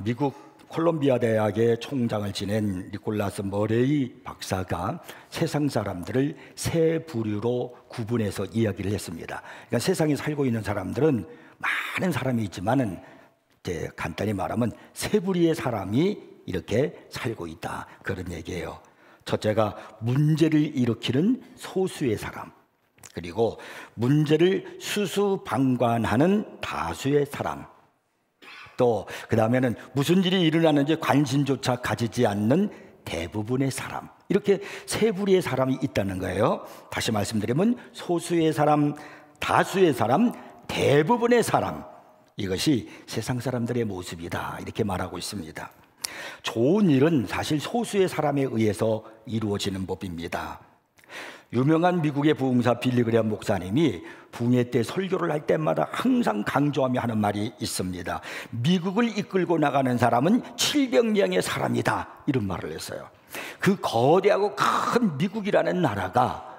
미국 콜롬비아 대학의 총장을 지낸 니콜라스 머레이 박사가 세상 사람들을 세 부류로 구분해서 이야기를 했습니다. 그러니까 세상에 살고 있는 사람들은 많은 사람이 있지만은 이제 간단히 말하면 세 부류의 사람이 이렇게 살고 있다, 그런 얘기예요. 첫째가 문제를 일으키는 소수의 사람, 그리고 문제를 수수방관하는 다수의 사람, 또 그 다음에는 무슨 일이 일어나는지 관심조차 가지지 않는 대부분의 사람, 이렇게 세 부류의 사람이 있다는 거예요. 다시 말씀드리면 소수의 사람, 다수의 사람, 대부분의 사람, 이것이 세상 사람들의 모습이다, 이렇게 말하고 있습니다. 좋은 일은 사실 소수의 사람에 의해서 이루어지는 법입니다. 유명한 미국의 부흥사 빌리 그레엄 목사님이 부흥회 때 설교를 할 때마다 항상 강조하며 하는 말이 있습니다. 미국을 이끌고 나가는 사람은 700명의 사람이다, 이런 말을 했어요. 그 거대하고 큰 미국이라는 나라가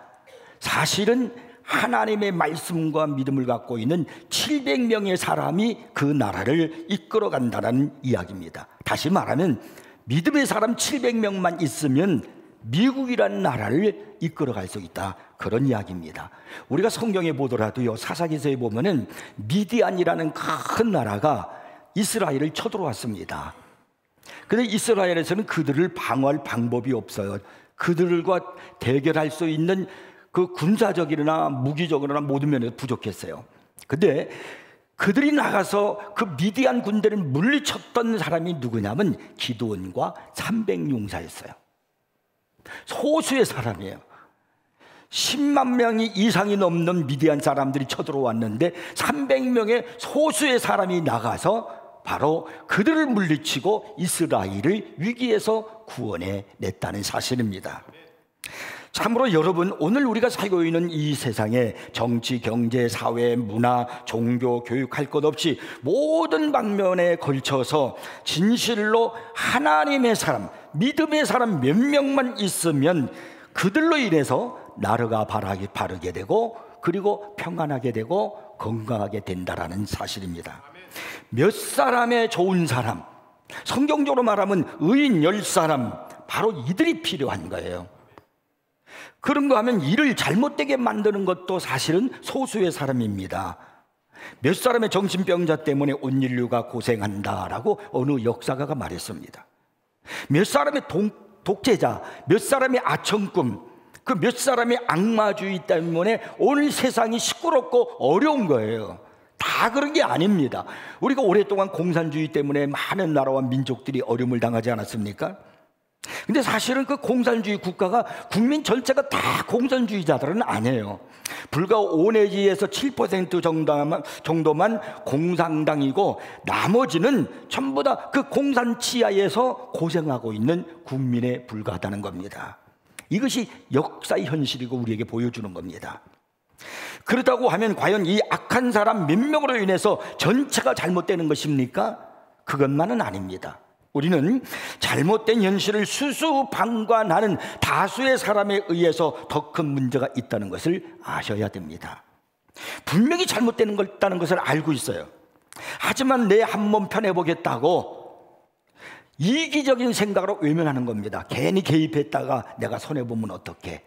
사실은 하나님의 말씀과 믿음을 갖고 있는 700명의 사람이 그 나라를 이끌어 간다는 이야기입니다. 다시 말하면 믿음의 사람 700명만 있으면 미국이라는 나라를 이끌어갈 수 있다, 그런 이야기입니다. 우리가 성경에 보더라도요, 사사기서에 보면은 미디안이라는 큰 나라가 이스라엘을 쳐들어왔습니다. 그런데 이스라엘에서는 그들을 방어할 방법이 없어요. 그들과 대결할 수 있는 그 군사적이나 무기적으로나 모든 면에서 부족했어요. 근데 그들이 나가서 그 미디안 군대를 물리쳤던 사람이 누구냐면 기드온과 300용사였어요. 소수의 사람이에요. 10만 명이 이상이 넘는 미디안 사람들이 쳐들어왔는데 300명의 소수의 사람이 나가서 바로 그들을 물리치고 이스라엘을 위기에서 구원해 냈다는 사실입니다. 참으로 여러분, 오늘 우리가 살고 있는 이 세상에 정치, 경제, 사회, 문화, 종교, 교육 할 것 없이 모든 방면에 걸쳐서 진실로 하나님의 사람, 믿음의 사람 몇 명만 있으면 그들로 인해서 나라가 바르게 되고, 그리고 평안하게 되고 건강하게 된다라는 사실입니다. 몇 사람의 좋은 사람, 성경적으로 말하면 의인 10사람, 바로 이들이 필요한 거예요. 그런 거 하면 일을 잘못되게 만드는 것도 사실은 소수의 사람입니다. 몇 사람의 정신병자 때문에 온 인류가 고생한다라고 어느 역사가가 말했습니다. 몇 사람의 독재자, 몇 사람의 아청꾼, 그 몇 사람의 악마주의 때문에 온 세상이 시끄럽고 어려운 거예요. 다 그런 게 아닙니다. 우리가 오랫동안 공산주의 때문에 많은 나라와 민족들이 어려움을 당하지 않았습니까? 근데 사실은 그 공산주의 국가가 국민 전체가 다 공산주의자들은 아니에요. 불과 5 내지에서 7% 정도만 공산당이고, 나머지는 전부 다 그 공산 치하에서 고생하고 있는 국민에 불과하다는 겁니다. 이것이 역사의 현실이고 우리에게 보여주는 겁니다. 그렇다고 하면 과연 이 악한 사람 몇 명으로 인해서 전체가 잘못되는 것입니까? 그것만은 아닙니다. 우리는 잘못된 현실을 수수방관하는 다수의 사람에 의해서 더 큰 문제가 있다는 것을 아셔야 됩니다. 분명히 잘못되는 것다는 것을 알고 있어요. 하지만 내 한 몸 편해보겠다고 이기적인 생각으로 외면하는 겁니다. 괜히 개입했다가 내가 손해보면 어떡해,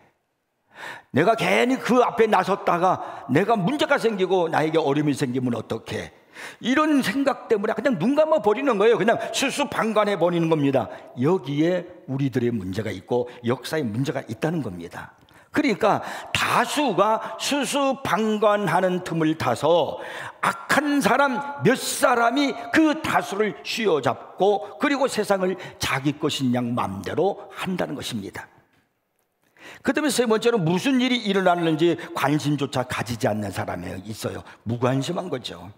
내가 괜히 그 앞에 나섰다가 내가 문제가 생기고 나에게 어려움이 생기면 어떡해, 이런 생각 때문에 그냥 눈 감아 버리는 거예요. 그냥 수수방관해 버리는 겁니다. 여기에 우리들의 문제가 있고 역사의 문제가 있다는 겁니다. 그러니까 다수가 수수방관하는 틈을 타서 악한 사람 몇 사람이 그 다수를 쥐어잡고, 그리고 세상을 자기 것인 양 마음대로 한다는 것입니다. 그 다음에 세 번째로 무슨 일이 일어나는지 관심조차 가지지 않는 사람이 있어요. 무관심한 거죠.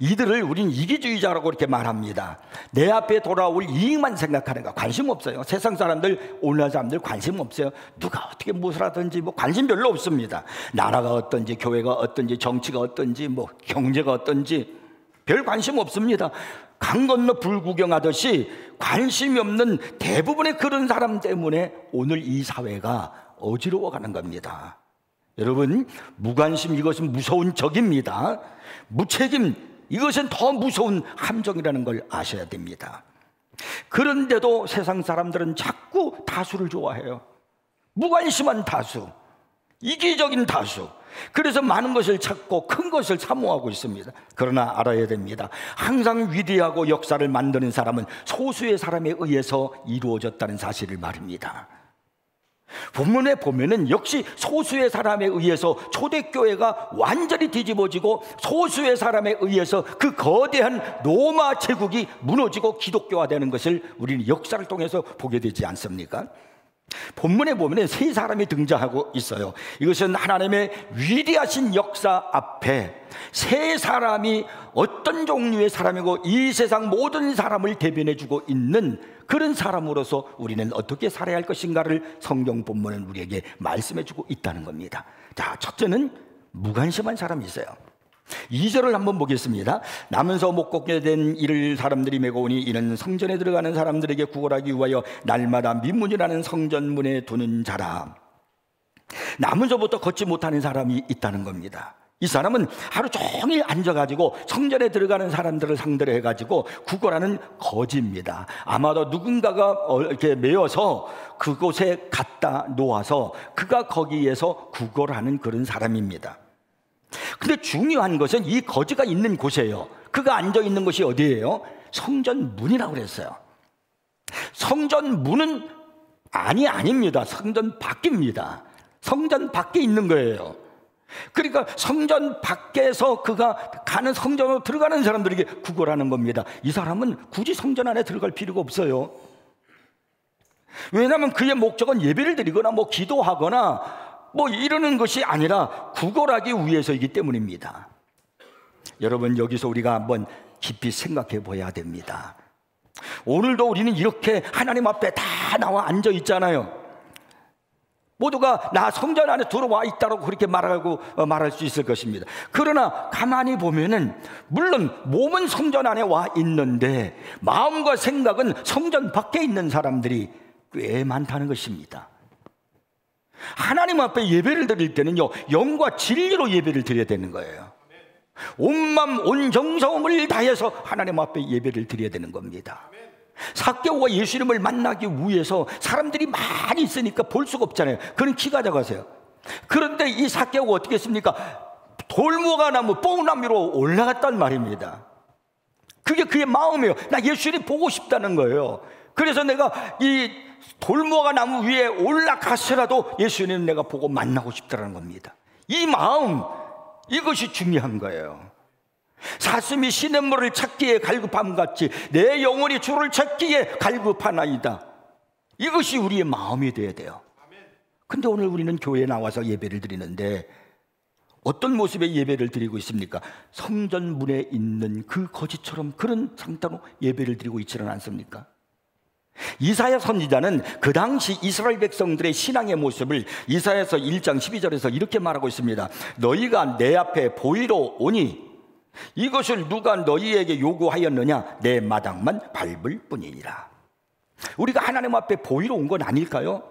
이들을 우린 이기주의자라고 이렇게 말합니다. 내 앞에 돌아올 이익만 생각하는 거, 관심 없어요. 세상 사람들, 오늘날 사람들 관심 없어요. 누가 어떻게 무엇을 하든지 뭐 관심 별로 없습니다. 나라가 어떤지, 교회가 어떤지, 정치가 어떤지, 뭐 경제가 어떤지 별 관심 없습니다. 강 건너 불 구경하듯이 관심이 없는 대부분의 그런 사람 때문에 오늘 이 사회가 어지러워가는 겁니다. 여러분, 무관심, 이것은 무서운 적입니다. 무책임, 이것은 더 무서운 함정이라는 걸 아셔야 됩니다. 그런데도 세상 사람들은 자꾸 다수를 좋아해요. 무관심한 다수, 이기적인 다수. 그래서 많은 것을 찾고 큰 것을 사모하고 있습니다. 그러나 알아야 됩니다. 항상 위대하고 역사를 만드는 사람은 소수의 사람에 의해서 이루어졌다는 사실을 말입니다. 본문에 보면은 역시 소수의 사람에 의해서 초대교회가 완전히 뒤집어지고 소수의 사람에 의해서 그 거대한 로마 제국이 무너지고 기독교화되는 것을 우리는 역사를 통해서 보게 되지 않습니까? 본문에 보면 세 사람이 등장하고 있어요. 이것은 하나님의 위대하신 역사 앞에 세 사람이 어떤 종류의 사람이고 이 세상 모든 사람을 대변해주고 있는 그런 사람으로서 우리는 어떻게 살아야 할 것인가를 성경 본문은 우리에게 말씀해주고 있다는 겁니다. 자, 첫째는 무관심한 사람이 있어요. 2절을 한번 보겠습니다. 남은서 못 걷게 된 이를 사람들이 메고 오니 이는 성전에 들어가는 사람들에게 구걸하기 위하여 날마다 민문이라는 성전문에 두는 자라. 남은서부터 걷지 못하는 사람이 있다는 겁니다. 이 사람은 하루 종일 앉아가지고 성전에 들어가는 사람들을 상대로 해가지고 구걸하는 거지입니다. 아마도 누군가가 이렇게 메어서 그곳에 갖다 놓아서 그가 거기에서 구걸하는 그런 사람입니다. 근데 중요한 것은 이 거지가 있는 곳이에요. 그가 앉아있는 곳이 어디예요? 성전 문이라고 그랬어요. 성전 문은 아닙니다. 성전 밖입니다. 성전 밖에 있는 거예요. 그러니까 성전 밖에서 그가 가는 성전으로 들어가는 사람들에게 구걸하는 겁니다. 이 사람은 굳이 성전 안에 들어갈 필요가 없어요. 왜냐하면 그의 목적은 예배를 드리거나 기도하거나 이러는 것이 아니라 구걸하기 위해서이기 때문입니다. 여러분, 여기서 우리가 한번 깊이 생각해 봐야 됩니다. 오늘도 우리는 이렇게 하나님 앞에 다 나와 앉아 있잖아요. 모두가 나 성전 안에 들어와 있다고 그렇게 말할 수 있을 것입니다. 그러나 가만히 보면은 물론 몸은 성전 안에 와 있는데 마음과 생각은 성전 밖에 있는 사람들이 꽤 많다는 것입니다. 하나님 앞에 예배를 드릴 때는요, 영과 진리로 예배를 드려야 되는 거예요. 온 맘, 온 정성을 다해서 하나님 앞에 예배를 드려야 되는 겁니다. 삭개오가 예수님을 만나기 위해서 사람들이 많이 있으니까 볼 수가 없잖아요. 그는 키가 작아서요. 그런데 이 삭개오가 어떻게 했습니까? 돌무화 나무, 뽕나무 위로 올라갔단 말입니다. 그게 그의 마음이에요. 나 예수님 보고 싶다는 거예요. 그래서 내가 이 돌무화 나무 위에 올라가서라도 예수님 내가 보고 만나고 싶다는 겁니다. 이 마음, 이것이 중요한 거예요. 사슴이 시냇물을 찾기에 갈급함같이 내 영혼이 주를 찾기에 갈급하나이다. 이것이 우리의 마음이 되어야 돼요. 근데 오늘 우리는 교회에 나와서 예배를 드리는데 어떤 모습의 예배를 드리고 있습니까? 성전문에 있는 그 거지처럼 그런 상태로 예배를 드리고 있지는 않습니까? 이사야 선지자는 그 당시 이스라엘 백성들의 신앙의 모습을 이사야서 1장 12절에서 이렇게 말하고 있습니다. 너희가 내 앞에 보이러 오니 이것을 누가 너희에게 요구하였느냐? 내 마당만 밟을 뿐이니라. 우리가 하나님 앞에 보이러 온 건 아닐까요?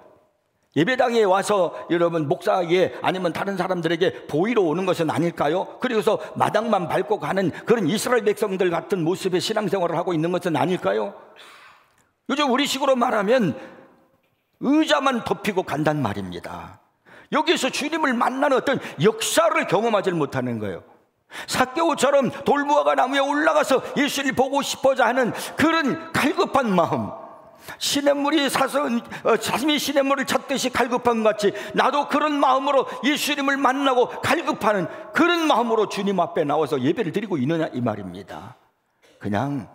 예배당에 와서 여러분 목사에게 아니면 다른 사람들에게 보이러 오는 것은 아닐까요? 그래서 마당만 밟고 가는 그런 이스라엘 백성들 같은 모습의 신앙생활을 하고 있는 것은 아닐까요? 요즘 우리식으로 말하면 의자만 덮이고 간단 말입니다. 여기서 주님을 만나는 어떤 역사를 경험하지 못하는 거예요. 삭개오처럼 돌무화과 나무에 올라가서 예수를 보고 싶어자 하는 그런 갈급한 마음, 사슴이 시냇물을 찾듯이 갈급한 것 같이 나도 그런 마음으로 예수님을 만나고 갈급하는 그런 마음으로 주님 앞에 나와서 예배를 드리고 있느냐 이 말입니다. 그냥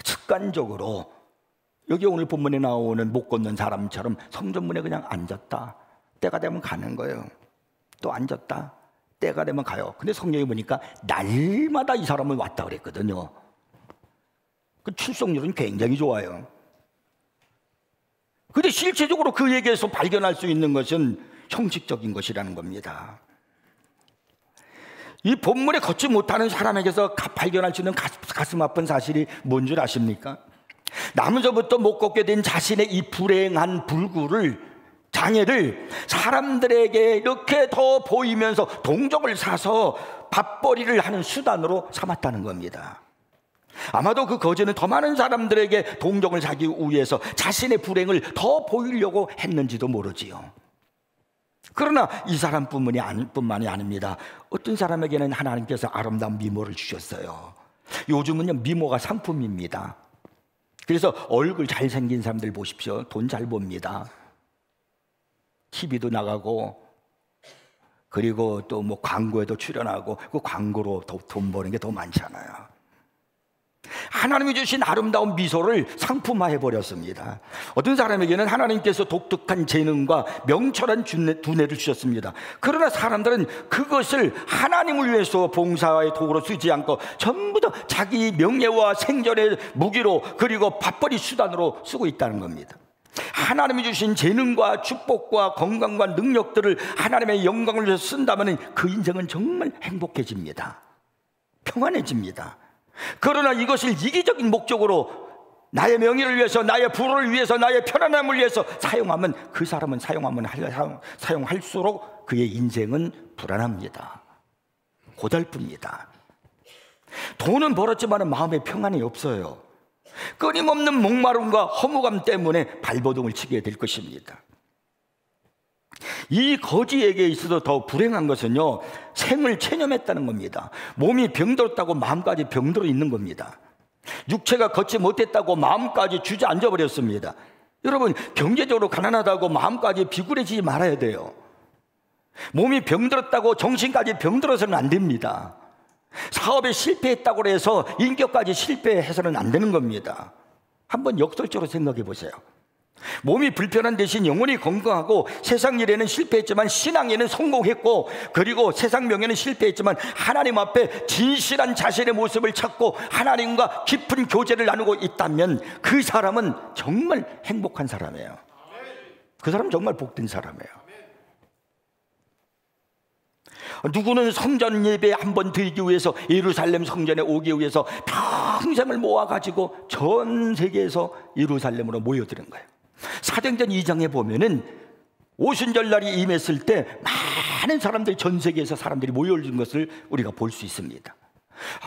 습관적으로 여기 오늘 본문에 나오는 못 걷는 사람처럼 성전문에 그냥 앉았다, 때가 되면 가는 거예요. 또 앉았다, 때가 되면 가요. 근데 성경에 보니까 날마다 이 사람은 왔다 그랬거든요. 그 출석률은 굉장히 좋아요. 근데 실제적으로 그에게서 발견할 수 있는 것은 형식적인 것이라는 겁니다. 이 본문에 걷지 못하는 사람에게서 발견할 수 있는 가슴 아픈 사실이 뭔 줄 아십니까? 남은서부터 못 걷게 된 자신의 이 불행한 불구를 장애를 사람들에게 이렇게 더 보이면서 동족을 사서 밥벌이를 하는 수단으로 삼았다는 겁니다. 아마도 그 거지는 더 많은 사람들에게 동정을 사기 위해서 자신의 불행을 더 보이려고 했는지도 모르지요. 그러나 이 사람뿐만이 아닙니다. 어떤 사람에게는 하나님께서 아름다운 미모를 주셨어요. 요즘은요, 미모가 상품입니다. 그래서 얼굴 잘생긴 사람들 보십시오. 돈 잘 법니다. TV도 나가고, 그리고 또 뭐 광고에도 출연하고, 그 광고로 돈 버는 게 더 많잖아요. 하나님이 주신 아름다운 미소를 상품화해 버렸습니다. 어떤 사람에게는 하나님께서 독특한 재능과 명철한 두뇌를 주셨습니다. 그러나 사람들은 그것을 하나님을 위해서 봉사의 도구로 쓰지 않고 전부 다 자기 명예와 생존의 무기로, 그리고 밥벌이 수단으로 쓰고 있다는 겁니다. 하나님이 주신 재능과 축복과 건강과 능력들을 하나님의 영광을 위해서 쓴다면 그 인생은 정말 행복해집니다. 평안해집니다. 그러나 이것을 이기적인 목적으로 나의 명예를 위해서, 나의 부를 위해서, 나의 편안함을 위해서 사용하면 그 사람은 사용할수록 그의 인생은 불안합니다. 고달픕니다. 돈은 벌었지만 마음에 평안이 없어요. 끊임없는 목마름과 허무감 때문에 발버둥을 치게 될 것입니다. 이 거지에게 있어서 더 불행한 것은요, 생을 체념했다는 겁니다. 몸이 병들었다고 마음까지 병들어 있는 겁니다. 육체가 걷지 못했다고 마음까지 주저앉아 버렸습니다. 여러분, 경제적으로 가난하다고 마음까지 비굴해지지 말아야 돼요. 몸이 병들었다고 정신까지 병들어서는 안 됩니다. 사업에 실패했다고 해서 인격까지 실패해서는 안 되는 겁니다. 한번 역설적으로 생각해 보세요. 몸이 불편한 대신 영혼이 건강하고, 세상 일에는 실패했지만 신앙에는 성공했고, 그리고 세상 명예는 실패했지만 하나님 앞에 진실한 자신의 모습을 찾고 하나님과 깊은 교제를 나누고 있다면 그 사람은 정말 행복한 사람이에요. 그 사람은 정말 복된 사람이에요. 누구는 성전 예배 한번 드리기 위해서 예루살렘 성전에 오기 위해서 평생을 모아가지고 전 세계에서 예루살렘으로 모여드는 거예요. 사도행전 2장에 보면은 오순절날이 임했을 때 많은 사람들이, 전 세계에서 사람들이 모여든 것을 우리가 볼 수 있습니다.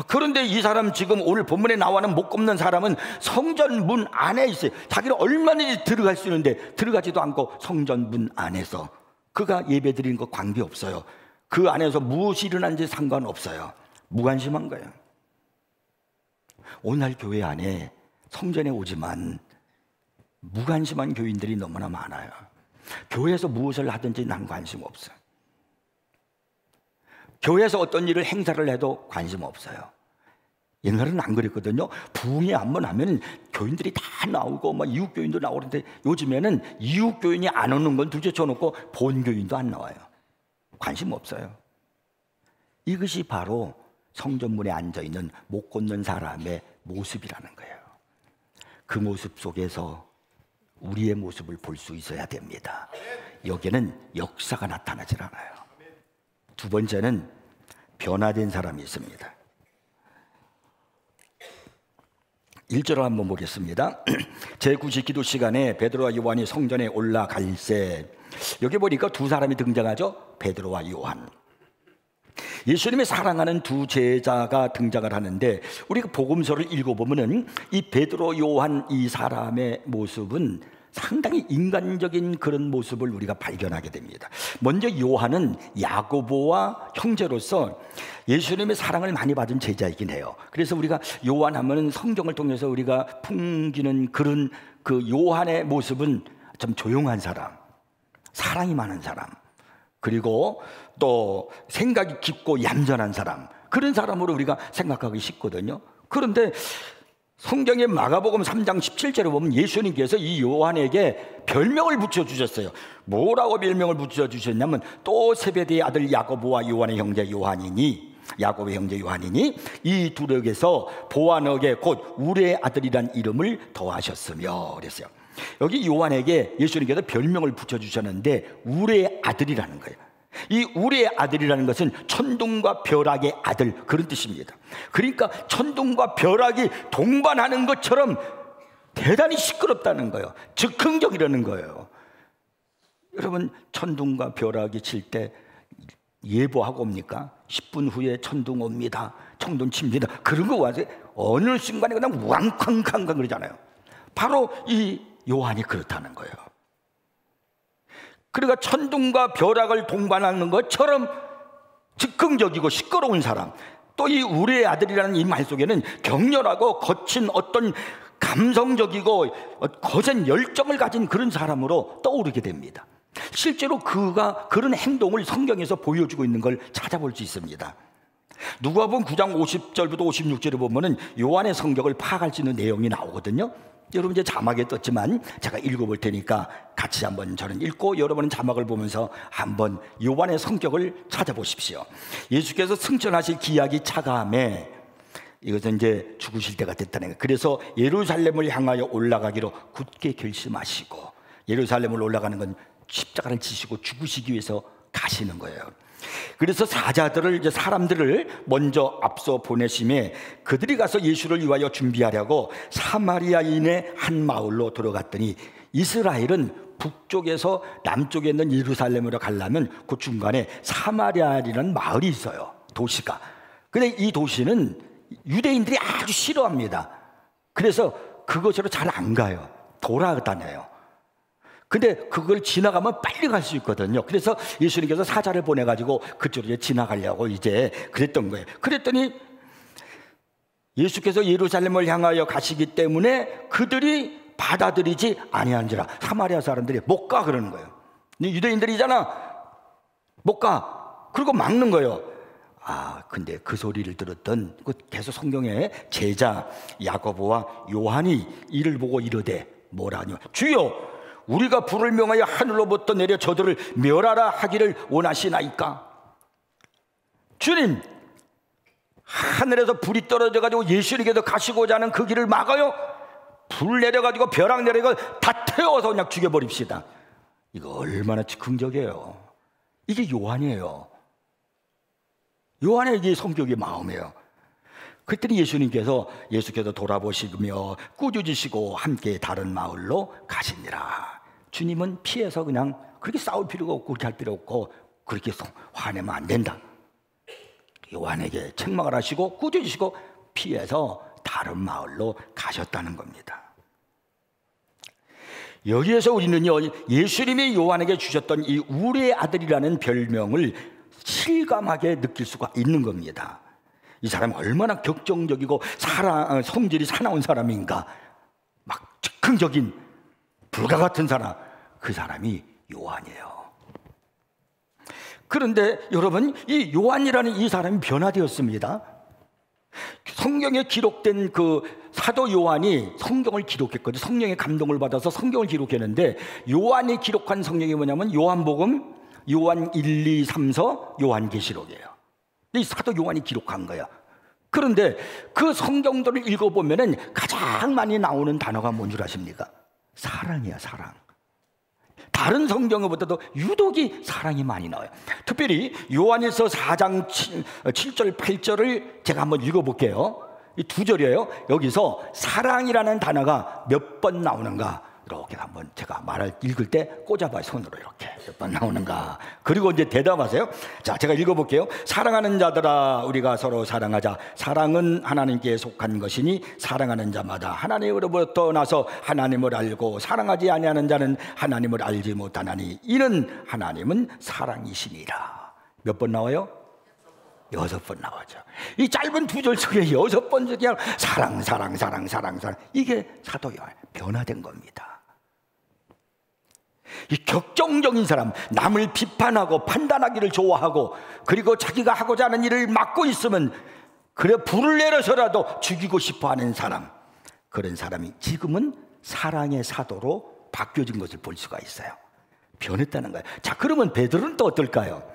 그런데 이 사람, 지금 오늘 본문에 나와는 못 꼽는 사람은 성전 문 안에 있어요. 자기는 얼마든지 들어갈 수 있는데 들어가지도 않고 성전 문 안에서 그가 예배 드리는 거 관계없어요. 그 안에서 무엇이 일어난지 상관없어요. 무관심한 거예요. 오늘 교회 안에 성전에 오지만 무관심한 교인들이 너무나 많아요. 교회에서 무엇을 하든지 난 관심 없어요. 교회에서 어떤 일을 행사를 해도 관심 없어요. 옛날에는 안 그랬거든요. 부흥이 한번 하면 교인들이 다 나오고 막 이웃 교인도 나오는데, 요즘에는 이웃 교인이 안 오는 건 둘째 쳐놓고 본 교인도 안 나와요. 관심 없어요. 이것이 바로 성전문에 앉아있는 못 걷는 사람의 모습이라는 거예요. 그 모습 속에서 우리의 모습을 볼 수 있어야 됩니다. 여기에는 역사가 나타나질 않아요. 두 번째는 변화된 사람이 있습니다. 1절을 한번 보겠습니다. 제9시 기도 시간에 베드로와 요한이 성전에 올라갈새, 여기 보니까 두 사람이 등장하죠. 베드로와 요한. 예수님의 사랑하는 두 제자가 등장을 하는데, 우리가 복음서를 읽어보면은 이 베드로, 요한 이 사람의 모습은 상당히 인간적인 그런 모습을 우리가 발견하게 됩니다. 먼저 요한은 야고보와 형제로서 예수님의 사랑을 많이 받은 제자이긴 해요. 그래서 우리가 요한 하면 성경을 통해서 우리가 풍기는 그런 그 요한의 모습은 좀 조용한 사람, 사랑이 많은 사람, 그리고 또 생각이 깊고 얌전한 사람, 그런 사람으로 우리가 생각하기 쉽거든요. 그런데 성경의 마가복음 3장 17절에 보면 예수님께서 이 요한에게 별명을 붙여주셨어요. 뭐라고 별명을 붙여주셨냐면, 또 세베대의 아들 야고보와 요한의 형제 요한이니, 야고보의 형제 요한이니 이 둘에게서 보아너게 곧 우리의 아들이란 이름을 더하셨으며 그랬어요. 여기 요한에게 예수님께서 별명을 붙여주셨는데 우리의 아들이라는 거예요. 이 우리의 아들이라는 것은 천둥과 벼락의 아들, 그런 뜻입니다. 그러니까 천둥과 벼락이 동반하는 것처럼 대단히 시끄럽다는 거예요. 즉흥적이라는 거예요. 여러분, 천둥과 벼락이 칠 때 예보하고 옵니까? 10분 후에 천둥 옵니다, 천둥 칩니다. 그런 거 와서 어느 순간에 그냥 왕쾅쾅쾅 그러잖아요. 바로 이 요한이 그렇다는 거예요. 그러니까 천둥과 벼락을 동반하는 것처럼 즉흥적이고 시끄러운 사람, 또 이 우리의 아들이라는 이 말 속에는 격렬하고 거친 어떤 감성적이고 거센 열정을 가진 그런 사람으로 떠오르게 됩니다. 실제로 그가 그런 행동을 성경에서 보여주고 있는 걸 찾아볼 수 있습니다. 누가복음 9장 50절부터 56절에 보면은 요한의 성격을 파악할 수 있는 내용이 나오거든요. 여러분, 이제 자막에 떴지만 제가 읽어볼 테니까 같이 한번 저는 읽고 여러분은 자막을 보면서 한번 요한의 성격을 찾아보십시오. 예수께서 승천하실 기약이 차감해, 이것은 이제 죽으실 때가 됐다는 거예요. 그래서 예루살렘을 향하여 올라가기로 굳게 결심하시고, 예루살렘을 올라가는 건 십자가를 지시고 죽으시기 위해서 가시는 거예요. 그래서 사자들을, 이제 사람들을 먼저 앞서 보내심에 그들이 가서 예수를 위하여 준비하려고 사마리아인의 한 마을로 들어갔더니, 이스라엘은 북쪽에서 남쪽에 있는 예루살렘으로 가려면 그 중간에 사마리아라는 마을이 있어요, 도시가. 근데 이 도시는 유대인들이 아주 싫어합니다. 그래서 그곳으로 잘 안 가요. 돌아다녀요. 근데 그걸 지나가면 빨리 갈 수 있거든요. 그래서 예수님께서 사자를 보내가지고 그쪽으로 지나가려고 이제 그랬던 거예요. 그랬더니 예수께서 예루살렘을 향하여 가시기 때문에 그들이 받아들이지 아니한지라. 사마리아 사람들이 못 가 그러는 거예요. 유대인들이잖아, 못 가. 그리고 막는 거예요. 근데 그 소리를 들었던 계속 성경에 제자 야고보와 요한이 이를 보고 이르되 뭐라뇨? 주여, 우리가 불을 명하여 하늘로부터 내려 저들을 멸하라 하기를 원하시나이까? 주님, 하늘에서 불이 떨어져가지고 예수님께서 가시고자 하는 그 길을 막아요? 불 내려가지고 벼락 내려가지고 다 태워서 그냥 죽여버립시다. 이거 얼마나 즉흥적이에요. 이게 요한이에요. 요한의 이게 성격의 마음이에요. 그랬더니 예수께서 돌아보시며 꾸짖으시고 함께 다른 마을로 가시니라. 주님은 피해서 그냥 그렇게 싸울 필요가 없고 그렇게 할 필요 없고 그렇게 화내면 안 된다. 요한에게 책망을 하시고 꾸짖으시고 피해서 다른 마을로 가셨다는 겁니다. 여기에서 우리는요, 예수님이 요한에게 주셨던 이 우리의 아들이라는 별명을 실감하게 느낄 수가 있는 겁니다. 이 사람이 얼마나 격정적이고 성질이 사나운 사람인가. 막 즉흥적인 불과 같은 사람, 그 사람이 요한이에요. 그런데 여러분, 이 요한이라는 이 사람이 변화되었습니다. 성경에 기록된 그 사도 요한이 성경을 기록했거든요. 성령의 감동을 받아서 성경을 기록했는데, 요한이 기록한 성경이 뭐냐면 요한복음, 요한 1, 2, 3서, 요한계시록이에요. 이 사도 요한이 기록한 거야. 그런데 그 성경들을 읽어보면 가장 많이 나오는 단어가 뭔 줄 아십니까? 사랑이야, 사랑. 다른 성경보다도 유독이 사랑이 많이 나와요. 특별히 요한일서 4장 7절, 8절을 제가 한번 읽어볼게요. 이 두 절이에요. 여기서 사랑이라는 단어가 몇 번 나오는가, 이렇게 한번 제가 읽을 때 꽂아봐요. 손으로 이렇게 몇 번 나오는가. 그리고 이제 대답하세요. 자, 제가 읽어볼게요. 사랑하는 자들아, 우리가 서로 사랑하자. 사랑은 하나님께 속한 것이니 사랑하는 자마다 하나님으로부터 나서 하나님을 알고, 사랑하지 아니하는 자는 하나님을 알지 못하나니 이는 하나님은 사랑이시니라. 몇 번 나와요? 6번 나오죠. 이 짧은 두 절 속에 6번 그냥 사랑, 사랑, 사랑, 사랑, 사랑. 이게 사도 요한 변화된 겁니다. 이 격정적인 사람, 남을 비판하고 판단하기를 좋아하고, 그리고 자기가 하고자 하는 일을 막고 있으면 그래 불을 내려서라도 죽이고 싶어하는 사람, 그런 사람이 지금은 사랑의 사도로 바뀌어진 것을 볼 수가 있어요. 변했다는 거예요. 자, 그러면 베드로는 또 어떨까요?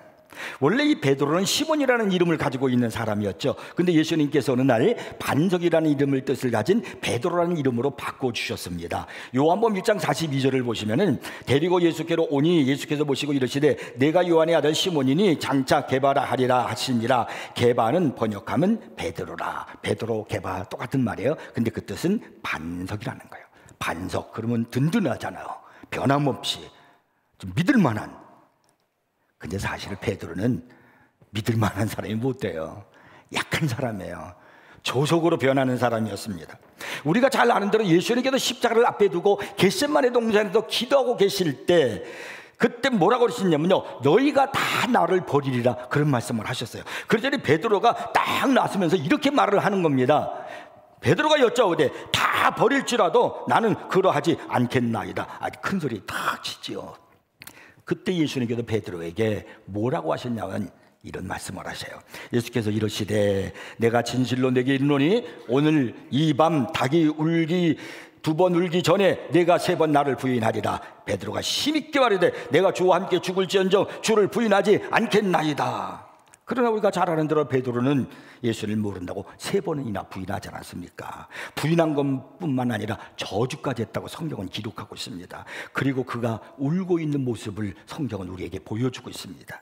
원래 이 베드로는 시몬이라는 이름을 가지고 있는 사람이었죠. 근데 예수님께서 어느 날 반석이라는 이름을 뜻을 가진 베드로라는 이름으로 바꿔주셨습니다. 요한복음 1장 42절을 보시면은 데리고 예수께로 오니 예수께서 보시고 이르시되 내가 요한의 아들 시몬이니 장차 게바라 하리라 하시니라. 게바는 번역하면 베드로라. 베드로, 게바 똑같은 말이에요. 근데 그 뜻은 반석이라는 거예요. 반석, 그러면 든든하잖아요. 변함없이 좀 믿을 만한. 근데 사실 베드로는 믿을 만한 사람이 못 돼요. 약한 사람이에요. 조속으로 변하는 사람이었습니다. 우리가 잘 아는 대로 예수님께서 십자가를 앞에 두고 겟세마네 동산에서 기도하고 계실 때 그때 뭐라고 그러셨냐면요, 너희가 다 나를 버리리라, 그런 말씀을 하셨어요. 그러더니 베드로가 딱 나서면서 이렇게 말을 하는 겁니다. 베드로가 여짜오되 다 버릴지라도 나는 그러하지 않겠나이다. 아주 큰 소리 탁 치지요. 그때 예수님께서 베드로에게 뭐라고 하셨냐면 이런 말씀을 하세요. 예수께서 이러시되 내가 진실로 내게 이르노니 오늘 이 밤 닭이 울기 2번 울기 전에 내가 3번 나를 부인하리라. 베드로가 힘있게 말하되 내가 주와 함께 죽을지언정 주를 부인하지 않겠나이다. 그러나 우리가 잘 아는 대로 베드로는 예수를 모른다고 3번이나 부인하지 않았습니까? 부인한 것뿐만 아니라 저주까지 했다고 성경은 기록하고 있습니다. 그리고 그가 울고 있는 모습을 성경은 우리에게 보여주고 있습니다.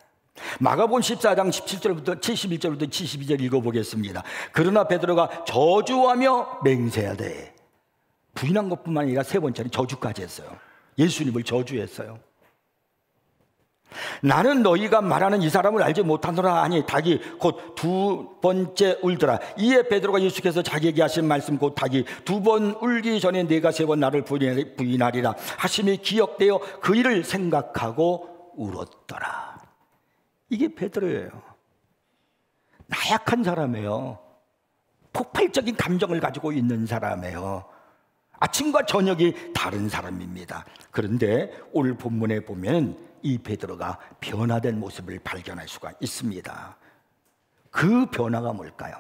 마가복음 14장 17절부터 71절부터 72절 읽어보겠습니다. 그러나 베드로가 저주하며 맹세하되, 부인한 것뿐만 아니라 3번째는 저주까지 했어요. 예수님을 저주했어요. 나는 너희가 말하는 이 사람을 알지 못하노라 하니 닭이 곧 2번째 울더라. 이에 베드로가 예수께서 자기에게 하신 말씀 곧 닭이 2번 울기 전에 내가 3번 나를 부인하리라 하심이 기억되어 그 일을 생각하고 울었더라. 이게 베드로예요. 나약한 사람이에요. 폭발적인 감정을 가지고 있는 사람이에요. 아침과 저녁이 다른 사람입니다. 그런데 오늘 본문에 보면 이 베드로가 변화된 모습을 발견할 수가 있습니다. 그 변화가 뭘까요?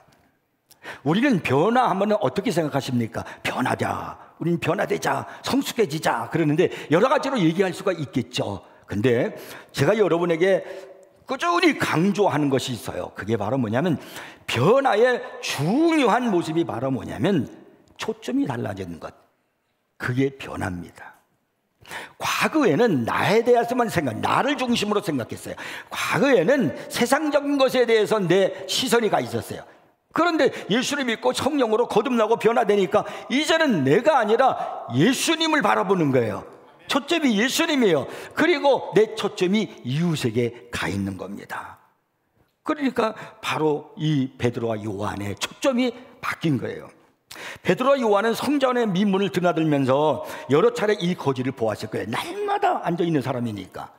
우리는 변화하면 어떻게 생각하십니까? 변하자, 우리는 변화되자, 성숙해지자 그러는데 여러 가지로 얘기할 수가 있겠죠. 근데 제가 여러분에게 꾸준히 강조하는 것이 있어요. 그게 바로 뭐냐면, 변화의 중요한 모습이 바로 뭐냐면 초점이 달라지는 것. 그게 변화입니다. 과거에는 나에 대해서만 나를 중심으로 생각했어요. 과거에는 세상적인 것에 대해서 내 시선이 가 있었어요. 그런데 예수를 믿고 성령으로 거듭나고 변화되니까 이제는 내가 아니라 예수님을 바라보는 거예요. 초점이 예수님이에요. 그리고 내 초점이 이웃에게 가 있는 겁니다. 그러니까 바로 이 베드로와 요한의 초점이 바뀐 거예요. 베드로와 요한은 성전의 미문을 드나들면서 여러 차례 이 거지를 보았을 거예요. 날마다 앉아있는 사람이니까.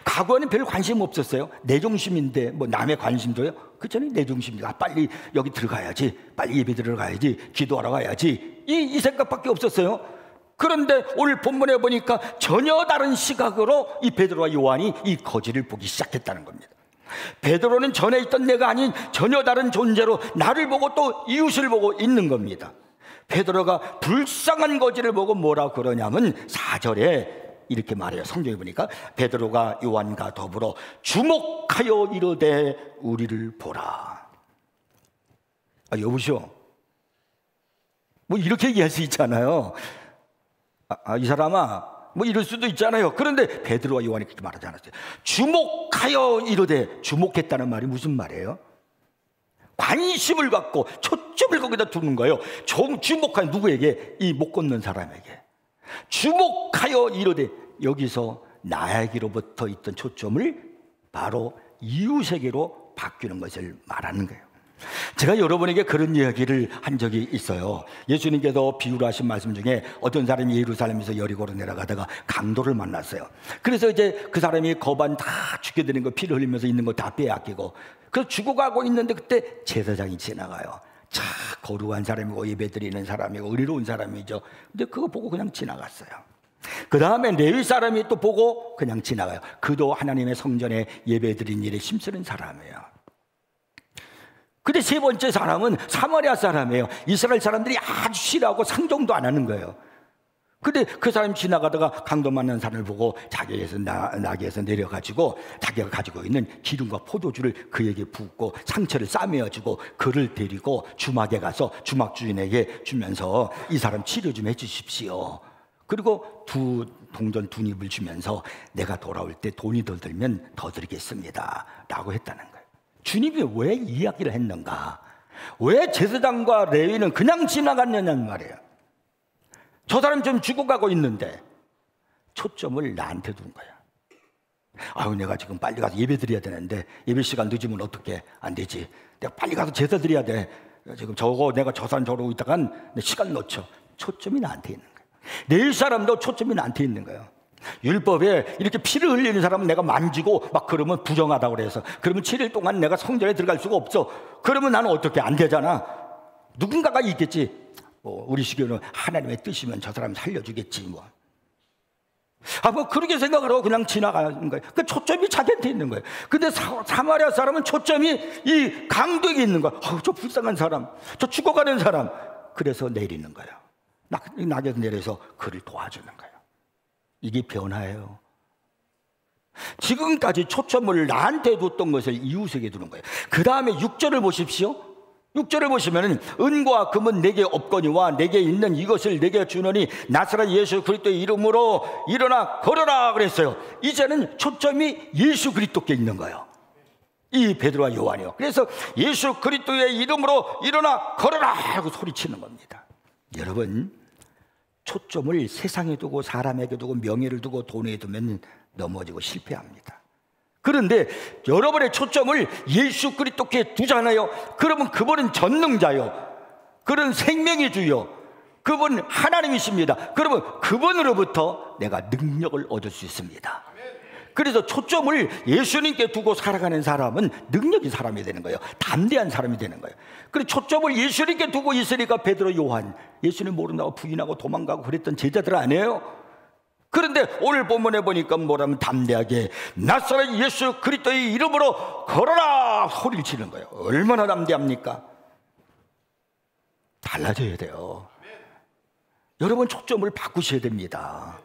과거에는 별 관심 없었어요. 내 중심인데 뭐 남의 관심도요? 그전에 내 중심이니까 빨리 여기 들어가야지, 빨리 예배 들어가야지, 기도하러 가야지, 이 생각밖에 없었어요. 그런데 오늘 본문에 보니까 전혀 다른 시각으로 이 베드로와 요한이 이 거지를 보기 시작했다는 겁니다. 베드로는 전에 있던 내가 아닌 전혀 다른 존재로 나를 보고 또 이웃을 보고 있는 겁니다. 베드로가 불쌍한 거지를 보고 뭐라 그러냐면 4절에 이렇게 말해요. 성경에 보니까 베드로가 요한과 더불어 주목하여 이르되 우리를 보라. 여보시오, 뭐 이렇게 얘기할 수 있잖아요. 이 사람아, 뭐 이럴 수도 있잖아요. 그런데 베드로와 요한이 그렇게 말하지 않았어요. 주목하여 이르되, 주목했다는 말이 무슨 말이에요? 관심을 갖고 초점을 거기다 두는 거예요. 주목하여 누구에게? 이 못 걷는 사람에게. 주목하여 이르되, 여기서 나에게로부터 있던 초점을 바로 이웃에게로 바뀌는 것을 말하는 거예요. 제가 여러분에게 그런 이야기를 한 적이 있어요. 예수님께서 비유로 하신 말씀 중에 어떤 사람이 예루살렘에서 여리고로 내려가다가 강도를 만났어요. 그래서 이제 그 사람이 거반 다 죽여드린 거, 피를 흘리면서 있는 거 다 빼앗기고, 그래서 죽어가고 있는데 그때 제사장이 지나가요. 참 거룩한 사람이고 예배드리는 사람이고 의로운 사람이죠. 근데 그거 보고 그냥 지나갔어요. 그 다음에 레위 사람이 또 보고 그냥 지나가요. 그도 하나님의 성전에 예배드린 일에 힘쓰는 사람이에요. 근데 3번째 사람은 사마리아 사람이에요. 이스라엘 사람들이 아주 싫어하고 상종도 안 하는 거예요. 근데 그 사람이 지나가다가 강도 만난 사람을 보고 자기에서 나귀에서 내려가지고 자기가 가지고 있는 기름과 포도주를 그에게 붓고 상처를 싸매어주고 그를 데리고 주막에 가서 주막 주인에게 주면서 이 사람 치료 좀 해주십시오. 그리고 동전 2닙을 주면서 내가 돌아올 때 돈이 더 들면 더 드리겠습니다 라고 했다는 거예요. 주님이 왜 이야기를 했는가? 왜 제사장과 레위는 그냥 지나갔느냐는 말이에요. 저 사람 좀 죽어가고 있는데 초점을 나한테 둔 거야. 아유, 내가 지금 빨리 가서 예배 드려야 되는데 예배 시간 늦으면 어떻게 안 되지? 내가 빨리 가서 제사 드려야 돼. 지금 내가 저 산 저러고 있다간 내 시간 놓쳐. 초점이 나한테 있는 거예요. 내일 사람도 초점이 나한테 있는 거예요. 율법에 이렇게 피를 흘리는 사람은 내가 만지고 막 그러면 부정하다고 그래서, 그러면 7일 동안 내가 성전에 들어갈 수가 없어. 그러면 나는 어떻게 안 되잖아. 누군가가 있겠지. 우리 시교는 하나님의 뜻이면 저 사람 살려주겠지 뭐. 뭐 그렇게 생각을 하고 그냥 지나가는 거예요. 그 초점이 자기한테 있는 거예요. 근데 사마리아 사람은 초점이 이 강도에게 있는 거예요. 저 불쌍한 사람, 저 죽어가는 사람. 그래서 내리는 거예요. 낙에서 내려서 그를 도와주는 거예요. 이게 변화예요. 지금까지 초점을 나한테 뒀던 것을 이웃에게 두는 거예요. 그 다음에 6절을 보십시오. 6절을 보시면 은과 금은 내게 없거니와 내게 있는 이것을 내게 주노니 나사렛 예수 그리스도의 이름으로 일어나 걸어라 그랬어요. 이제는 초점이 예수 그리스도께 있는 거예요. 이 베드로와 요한이요. 그래서 예수 그리스도의 이름으로 일어나 걸어라 하고 소리치는 겁니다. 여러분, 초점을 세상에 두고 사람에게 두고 명예를 두고 돈에 두면 넘어지고 실패합니다. 그런데 여러분의 초점을 예수 그리스도께 두잖아요. 그러면 그분은 전능자요, 그는 생명의 주요, 그분 하나님이십니다. 그러면 그분으로부터 내가 능력을 얻을 수 있습니다. 그래서 초점을 예수님께 두고 살아가는 사람은 능력이 사람이 되는 거예요. 담대한 사람이 되는 거예요. 그리고 초점을 예수님께 두고 있으니까 베드로, 요한, 예수님 모른다고 부인하고 도망가고 그랬던 제자들 아니에요? 그런데 오늘 본문에 보니까 뭐라면 담대하게 나사렛 예수 그리스도의 이름으로 걸어라 소리를 치는 거예요. 얼마나 담대합니까? 달라져야 돼요. 여러분, 초점을 바꾸셔야 됩니다.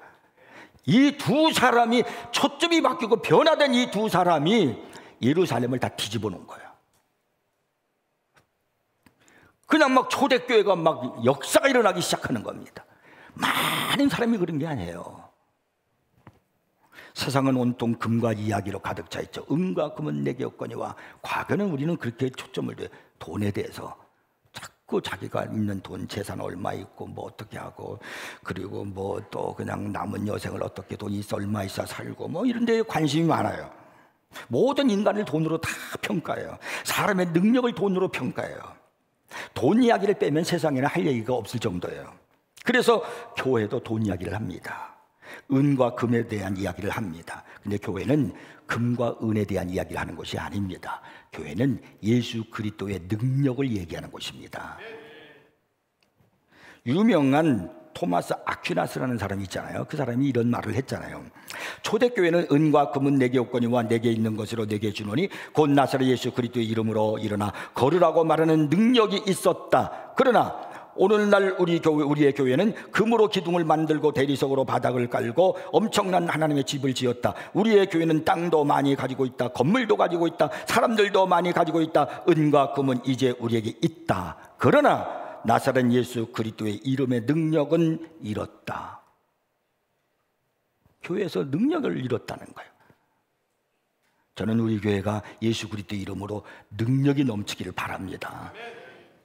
이 두 사람이 초점이 바뀌고 변화된 이 두 사람이 예루살렘을 다 뒤집어 놓은 거예요. 그냥 막 초대교회가 막 역사가 일어나기 시작하는 겁니다. 많은 사람이 그런 게 아니에요. 세상은 온통 금과 이야기로 가득 차 있죠. 은과 금은 내게 없거니와. 과거는 우리는 그렇게 초점을 둬요. 돈에 대해서 자꾸 자기가 있는 돈, 재산 얼마 있고 뭐 어떻게 하고, 그리고 뭐 또 그냥 남은 여생을 어떻게 돈이 있어 얼마 있어 살고 뭐 이런 데에 관심이 많아요. 모든 인간을 돈으로 다 평가해요. 사람의 능력을 돈으로 평가해요. 돈 이야기를 빼면 세상에는 할 얘기가 없을 정도예요. 그래서 교회도 돈 이야기를 합니다. 은과 금에 대한 이야기를 합니다. 근데 교회는 금과 은에 대한 이야기를 하는 것이 아닙니다. 교회는 예수 그리스도의 능력을 얘기하는 것입니다. 유명한 토마스 아퀴나스라는 사람이 있잖아요. 그 사람이 이런 말을 했잖아요. 초대교회는 은과 금은 내게 없거니와 내게 있는 것으로 내게 주노니 곧 나사렛 예수 그리스도의 이름으로 일어나 걸으라고 말하는 능력이 있었다. 그러나 오늘날 우리의 교회는 금으로 기둥을 만들고 대리석으로 바닥을 깔고 엄청난 하나님의 집을 지었다. 우리의 교회는 땅도 많이 가지고 있다. 건물도 가지고 있다. 사람들도 많이 가지고 있다. 은과 금은 이제 우리에게 있다. 그러나 나사렛 예수 그리스도의 이름의 능력은 잃었다. 교회에서 능력을 잃었다는 거예요. 저는 우리 교회가 예수 그리스도의 이름으로 능력이 넘치기를 바랍니다.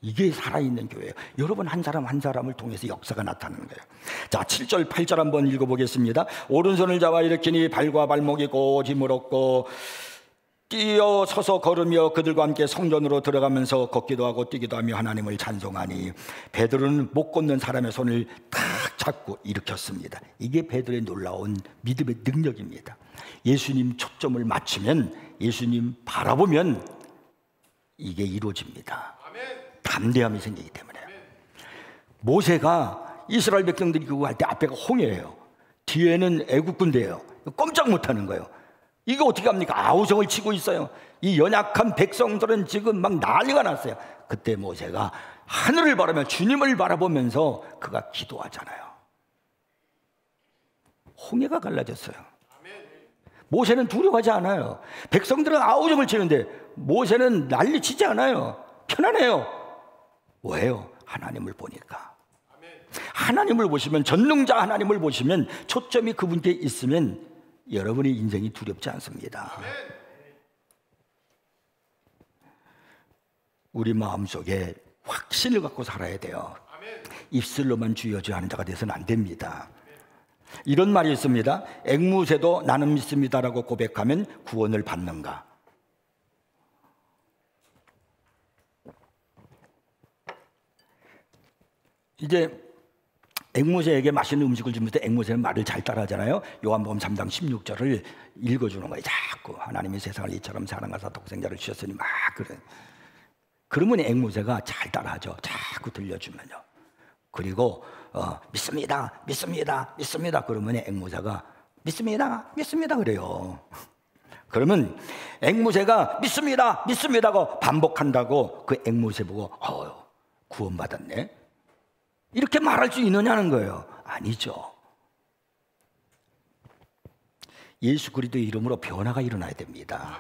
이게 살아있는 교회예요. 여러분 한 사람 한 사람을 통해서 역사가 나타나는 거예요. 자, 7절 8절 한번 읽어보겠습니다. 오른손을 잡아 일으키니 발과 발목이 고짐을 얻고 뛰어 서서 걸으며 그들과 함께 성전으로 들어가면서 걷기도 하고 뛰기도 하며 하나님을 찬송하니 베드로는 못 걷는 사람의 손을 탁 잡고 일으켰습니다. 이게 베드로의 놀라운 믿음의 능력입니다. 예수님 초점을 맞추면, 예수님 바라보면 이게 이루어집니다. 담대함이 생기기 때문에. 모세가 이스라엘 백성들이 그거 할 때 앞에가 홍해예요. 뒤에는 애국 군대예요. 꼼짝 못하는 거예요. 이거 어떻게 합니까? 아우성을 치고 있어요. 이 연약한 백성들은 지금 막 난리가 났어요. 그때 모세가 하늘을 바라며 주님을 바라보면서 그가 기도하잖아요. 홍해가 갈라졌어요. 모세는 두려워하지 않아요. 백성들은 아우성을 치는데 모세는 난리치지 않아요. 편안해요. 왜요? 하나님을 보니까. 하나님을 보시면, 전능자 하나님을 보시면, 초점이 그분께 있으면 여러분의 인생이 두렵지 않습니다. 우리 마음속에 확신을 갖고 살아야 돼요. 입술로만 주여 주여 하는 자가 돼서는 안 됩니다. 이런 말이 있습니다. 앵무새도 나는 믿습니다라고 고백하면 구원을 받는가? 이제 앵무새에게 맛있는 음식을 주면서 앵무새는 말을 잘 따라하잖아요. 요한복음 3장 16절을 읽어주는 거예요. 자꾸 하나님이 세상을 이처럼 사랑하사 독생자를 주셨으니 막 그래. 그러면 앵무새가 잘 따라하죠. 자꾸 들려주면요. 그리고 믿습니다, 믿습니다, 믿습니다. 그러면 앵무새가 믿습니다, 믿습니다 그래요. 그러면 앵무새가 믿습니다, 믿습니다고 반복한다고 그 앵무새 보고 구원받았네? 이렇게 말할 수 있느냐는 거예요. 아니죠. 예수 그리스도의 이름으로 변화가 일어나야 됩니다.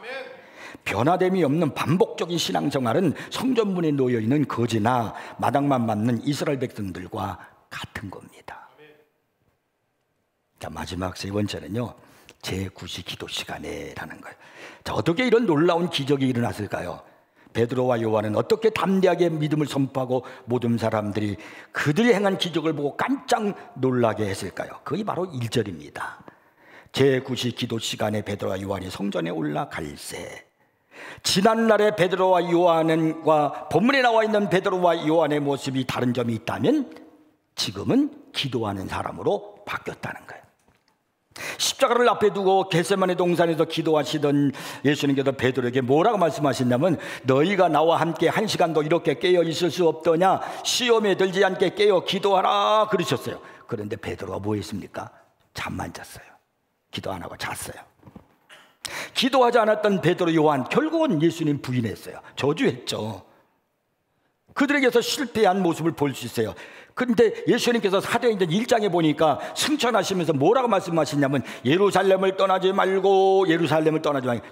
변화됨이 없는 반복적인 신앙생활은 성전문에 놓여있는 거지나 마당만 맞는 이스라엘 백성들과 같은 겁니다. 자, 마지막 세 번째는요, 제9시 기도 시간에라는 거예요. 자, 어떻게 이런 놀라운 기적이 일어났을까요? 베드로와 요한은 어떻게 담대하게 믿음을 선포하고 모든 사람들이 그들이 행한 기적을 보고 깜짝 놀라게 했을까요? 그게 바로 1절입니다. 제9시 기도 시간에 베드로와 요한이 성전에 올라갈새. 지난날의 베드로와 요한과 본문에 나와 있는 베드로와 요한의 모습이 다른 점이 있다면 지금은 기도하는 사람으로 바뀌었다는 거예요. 십자가를 앞에 두고 겟세마네 동산에서 기도하시던 예수님께서 베드로에게 뭐라고 말씀하셨냐면, 너희가 나와 함께 1시간도 이렇게 깨어 있을 수 없더냐? 시험에 들지 않게 깨어 기도하라 그러셨어요. 그런데 베드로가 뭐 했습니까? 잠만 잤어요. 기도 안 하고 잤어요. 기도하지 않았던 베드로, 요한 결국은 예수님 부인했어요. 저주했죠. 그들에게서 실패한 모습을 볼 수 있어요. 근데 예수님께서 사도행전 1장에 보니까 승천하시면서 뭐라고 말씀하시냐면, 예루살렘을 떠나지 말고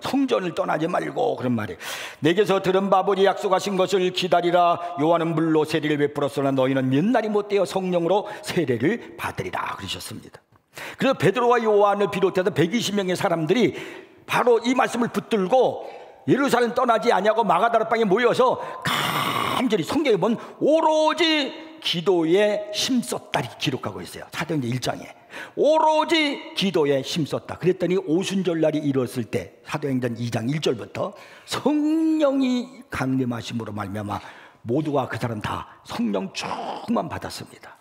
성전을 떠나지 말고 그런 말이에요. 내게서 들은 바보리 약속하신 것을 기다리라. 요한은 물로 세례를 베풀었으나 너희는 몇 날이 못되어 성령으로 세례를 받으리라 그러셨습니다. 그래서 베드로와 요한을 비롯해서 120명의 사람들이 바로 이 말씀을 붙들고 예루살렘 떠나지 아니하고 마가다라방에 모여서 간절히, 성경에 보면 오로지 기도에 힘썼다 기록하고 있어요. 사도행전 1장에 오로지 기도에 힘썼다. 그랬더니 오순절날이 이뤘을 때 사도행전 2장 1절부터 성령이 강림하심으로 말미암아 모두가 그 사람 다 성령 충만 받았습니다.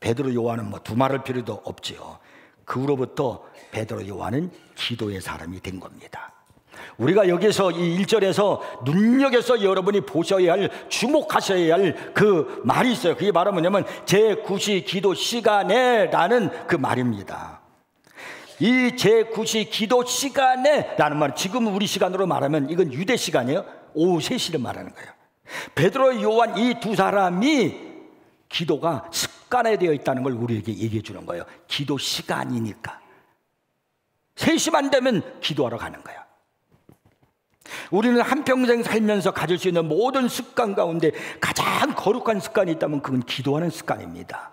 베드로, 요한은 뭐 두말할 필요도 없지요. 그 후로부터 베드로, 요한은 기도의 사람이 된 겁니다. 우리가 여기서 이 1절에서 눈여겨서 여러분이 보셔야 할, 주목하셔야 할 그 말이 있어요. 그게 바로 뭐냐면 제9시 기도 시간에 라는 그 말입니다. 이 제9시 기도 시간에 라는 말은 지금 우리 시간으로 말하면 이건 유대 시간이에요. 오후 3시를 말하는 거예요. 베드로, 요한 이 두 사람이 기도가 습관화되어 있다는 걸 우리에게 얘기해 주는 거예요. 기도 시간이니까 3시만 되면 기도하러 가는 거예요. 우리는 한평생 살면서 가질 수 있는 모든 습관 가운데 가장 거룩한 습관이 있다면 그건 기도하는 습관입니다.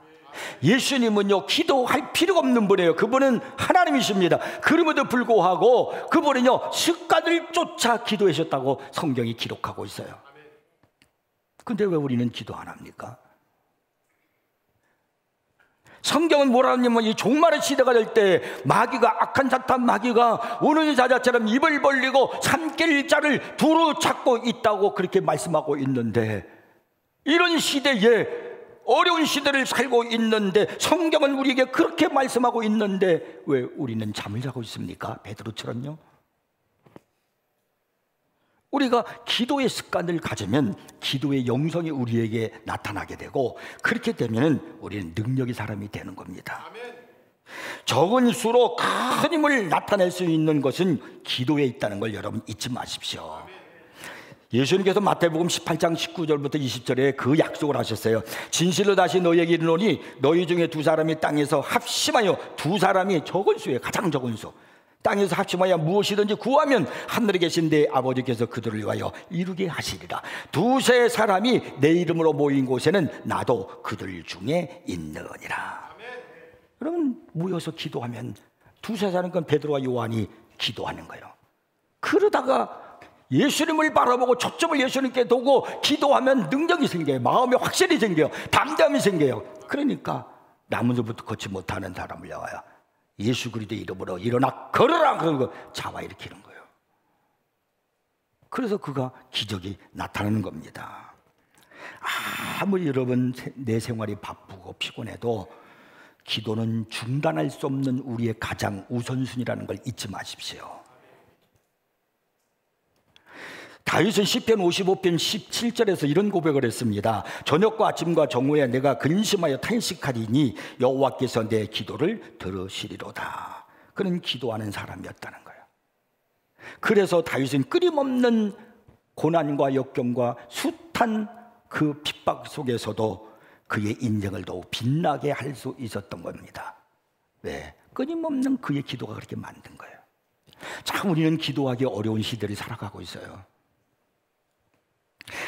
예수님은요, 기도할 필요가 없는 분이에요. 그분은 하나님이십니다. 그럼에도 불구하고 그분은요, 습관을 쫓아 기도하셨다고 성경이 기록하고 있어요. 근데 왜 우리는 기도 안 합니까? 성경은 뭐라 하냐면, 이 종말의 시대가 될 때 마귀가, 악한 사탄 마귀가 우는 사자처럼 입을 벌리고 삼킬 자를 두루 찾고 있다고 그렇게 말씀하고 있는데, 이런 시대에, 어려운 시대를 살고 있는데 성경은 우리에게 그렇게 말씀하고 있는데 왜 우리는 잠을 자고 있습니까? 베드로처럼요. 우리가 기도의 습관을 가지면 기도의 영성이 우리에게 나타나게 되고, 그렇게 되면 우리는 능력의 사람이 되는 겁니다. 적은 수로 큰 힘을 나타낼 수 있는 것은 기도에 있다는 걸 여러분 잊지 마십시오. 예수님께서 마태복음 18장 19절부터 20절에 그 약속을 하셨어요. 진실로 다시 너희에게 이르노니 너희 중에 두 사람이 땅에서 합심하여, 두 사람이 적은 수에 가장 적은 수, 땅에서 합심하여 무엇이든지 구하면 하늘에 계신 내 아버지께서 그들을 위하여 이루게 하시리라. 두세 사람이 내 이름으로 모인 곳에는 나도 그들 중에 있느니라. 그러면 모여서 기도하면 두세 사람, 건 베드로와 요한이 기도하는 거예요. 그러다가 예수님을 바라보고 초점을 예수님께 두고 기도하면 능력이 생겨요. 마음이 확실히 생겨요. 담대함이 생겨요. 그러니까 나무들부터 걷지 못하는 사람을 향하여 예수 그리스도의 이름으로 일어나 걸어라 그러고 잡아일으키는 거예요. 그래서 그가 기적이 나타나는 겁니다. 아무리 여러분 내 생활이 바쁘고 피곤해도 기도는 중단할 수 없는 우리의 가장 우선순위라는 걸 잊지 마십시오. 다윗은 시편 55편 17절에서 이런 고백을 했습니다. 저녁과 아침과 정오에 내가 근심하여 탄식하리니 여호와께서 내 기도를 들으시리로다. 그는 기도하는 사람이었다는 거예요. 그래서 다윗은 끊임없는 고난과 역경과 숱한 그 핍박 속에서도 그의 인생을 더욱 빛나게 할 수 있었던 겁니다. 왜? 끊임없는 그의 기도가 그렇게 만든 거예요. 참 우리는 기도하기 어려운 시대를 살아가고 있어요.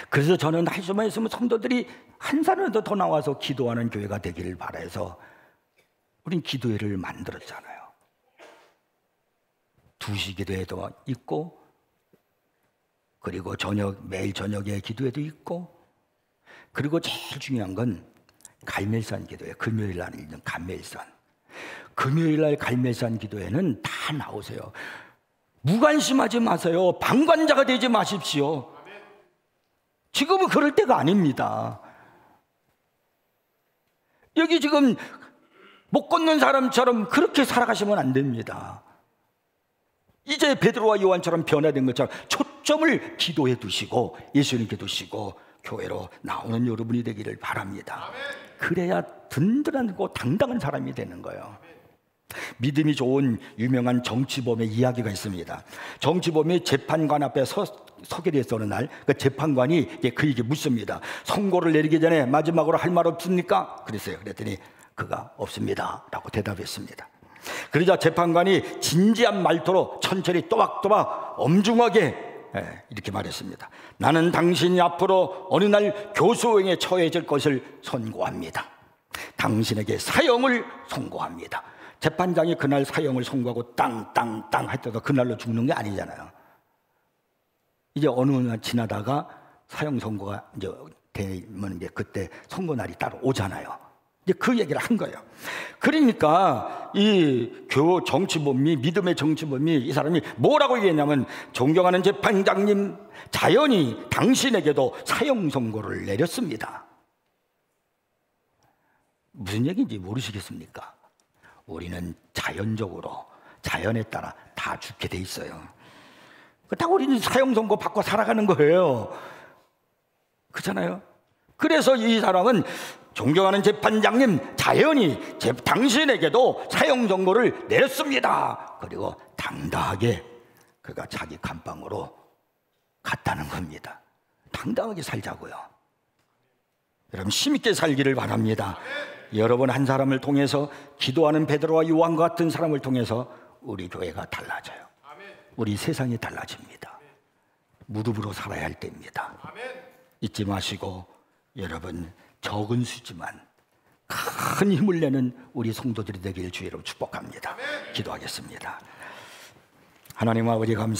그래서 저는 할 수만 있으면 성도들이 한 사람이라도 더 나와서 기도하는 교회가 되기를 바라서 우린 기도회를 만들었잖아요. 2시 기도회도 있고, 그리고 매일 저녁에 기도회도 있고, 그리고 제일 중요한 건 갈멜산 기도회, 금요일 날 있는 갈멜산. 금요일 날 갈멜산 기도회는 다 나오세요. 무관심하지 마세요. 방관자가 되지 마십시오. 지금은 그럴 때가 아닙니다. 여기 지금 못 걷는 사람처럼 그렇게 살아가시면 안 됩니다. 이제 베드로와 요한처럼 변화된 것처럼 초점을 기도에 두시고 예수님께 두시고 교회로 나오는 여러분이 되기를 바랍니다. 그래야 든든하고 당당한 사람이 되는 거예요. 믿음이 좋은 유명한 정치범의 이야기가 있습니다. 정치범이 재판관 앞에 서게 됐어. 어느 날 그 재판관이 그에게 묻습니다. 선고를 내리기 전에 마지막으로 할 말 없습니까? 그랬어요. 그랬더니 그가 없습니다 라고 대답했습니다. 그러자 재판관이 진지한 말투로 천천히 또박또박 엄중하게 이렇게 말했습니다. 나는 당신이 앞으로 어느 날 교수형에 처해질 것을 선고합니다. 당신에게 사형을 선고합니다. 재판장이 그날 사형을 선고하고 땅땅땅 했다가 그날로 죽는 게 아니잖아요. 이제 어느 날 지나다가 사형 선고가 이제 되면 이제 그때 선고 날이 따로 오잖아요. 이제 그 얘기를 한 거예요. 그러니까 이 정치범이, 믿음의 정치범이, 이 사람이 뭐라고 얘기했냐면, 존경하는 재판장님, 자연히 당신에게도 사형 선고를 내렸습니다. 무슨 얘기인지 모르시겠습니까? 우리는 자연적으로 자연에 따라 다 죽게 돼 있어요. 다 우리는 사형 선고 받고 살아가는 거예요. 그렇잖아요. 그래서 이 사람은 존경하는 재판장님, 자연히 당신에게도 사형 선고를 내렸습니다. 그리고 당당하게 그가 자기 감방으로 갔다는 겁니다. 당당하게 살자고요. 여러분 힘있게 살기를 바랍니다. 여러분 한 사람을 통해서, 기도하는 베드로와 요한과 같은 사람을 통해서 우리 교회가 달라져요. 우리 세상이 달라집니다. 무릎으로 살아야 할 때입니다. 잊지 마시고 여러분 적은 수지만 큰 힘을 내는 우리 성도들이 되기를 주의로 축복합니다. 기도하겠습니다. 하나님 아버지 감사합니다.